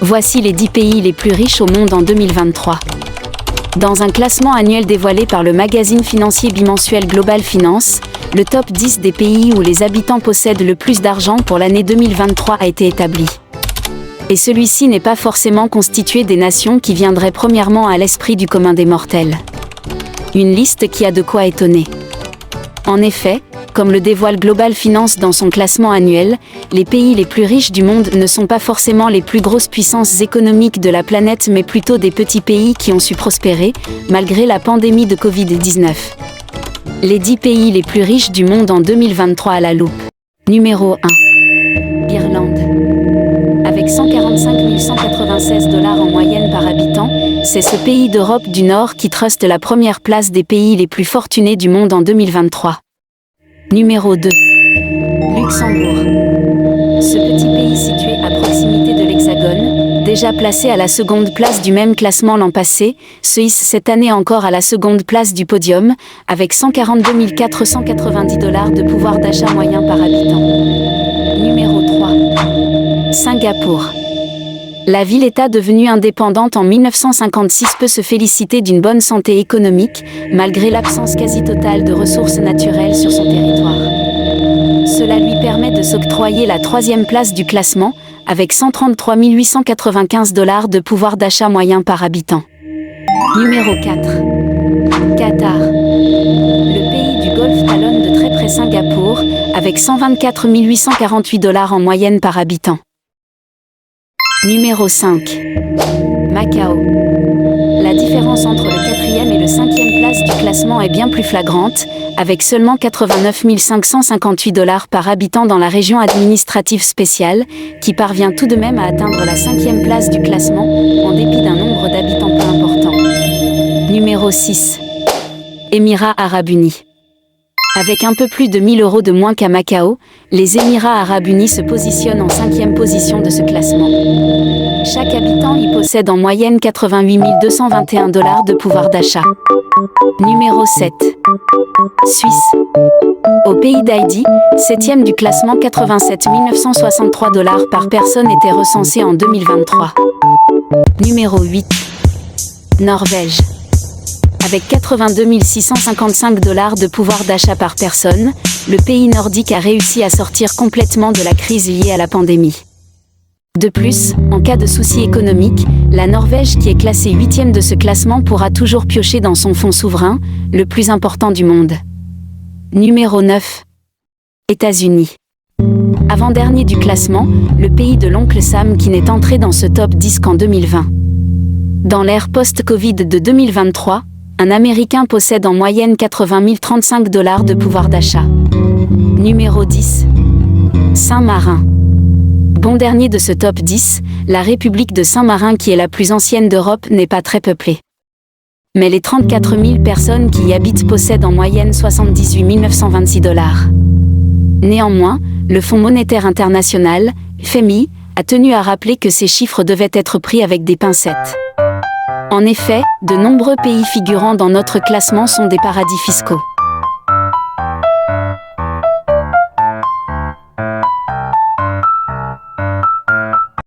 Voici les 10 pays les plus riches au monde en 2023. Dans un classement annuel dévoilé par le magazine financier bimensuel Global Finance, le top 10 des pays où les habitants possèdent le plus d'argent pour l'année 2023 a été établi. Et celui-ci n'est pas forcément constitué des nations qui viendraient premièrement à l'esprit du commun des mortels. Une liste qui a de quoi étonner. En effet, comme le dévoile Global Finance dans son classement annuel, les pays les plus riches du monde ne sont pas forcément les plus grosses puissances économiques de la planète mais plutôt des petits pays qui ont su prospérer, malgré la pandémie de Covid-19. Les 10 pays les plus riches du monde en 2023 à la loupe. Numéro 1. Irlande. Avec 145 196 $ en moyenne par habitant, c'est ce pays d'Europe du Nord qui truste la première place des pays les plus fortunés du monde en 2023. Numéro 2. Luxembourg. Ce petit pays situé à proximité de l'Hexagone, déjà placé à la seconde place du même classement l'an passé, se hisse cette année encore à la seconde place du podium, avec 142 490 $ de pouvoir d'achat moyen par habitant. Numéro 3. Singapour. La ville-État devenue indépendante en 1956 peut se féliciter d'une bonne santé économique, malgré l'absence quasi totale de ressources naturelles sur son territoire. Cela lui permet de s'octroyer la 3e place du classement, avec 133 895 $ de pouvoir d'achat moyen par habitant. Numéro 4. Qatar. Le pays du Golfe talonne de très près Singapour, avec 124 848 $ en moyenne par habitant. Numéro 5. Macao. La différence entre le 4e et le 5e place du classement est bien plus flagrante, avec seulement 89 558 $ par habitant dans la région administrative spéciale, qui parvient tout de même à atteindre la 5e place du classement, en dépit d'un nombre d'habitants peu important. Numéro 6. Émirats Arabes Unis. Avec un peu plus de 1 000 € de moins qu'à Macao, les Émirats Arabes Unis se positionnent en 5e position de ce classement. Chaque habitant y possède en moyenne 88 221 $ de pouvoir d'achat. Numéro 7. Suisse. Au pays d'Haïti, 7e du classement, 87 963 $ par personne étaient recensés en 2023. Numéro 8. Norvège. Avec 82 655 $ de pouvoir d'achat par personne, le pays nordique a réussi à sortir complètement de la crise liée à la pandémie. De plus, en cas de soucis économiques, la Norvège qui est classée 8e de ce classement pourra toujours piocher dans son fonds souverain, le plus important du monde. Numéro 9. États-Unis. Avant-dernier du classement, le pays de l'oncle Sam qui n'est entré dans ce top 10 qu'en 2020. Dans l'ère post-Covid de 2023, un Américain possède en moyenne 80 035 $ de pouvoir d'achat. Numéro 10. Saint-Marin. Bon dernier de ce top 10, la République de Saint-Marin qui est la plus ancienne d'Europe n'est pas très peuplée. Mais les 34 000 personnes qui y habitent possèdent en moyenne 78 926 $. Néanmoins, le Fonds monétaire international, FMI, a tenu à rappeler que ces chiffres devaient être pris avec des pincettes. En effet, de nombreux pays figurant dans notre classement sont des paradis fiscaux.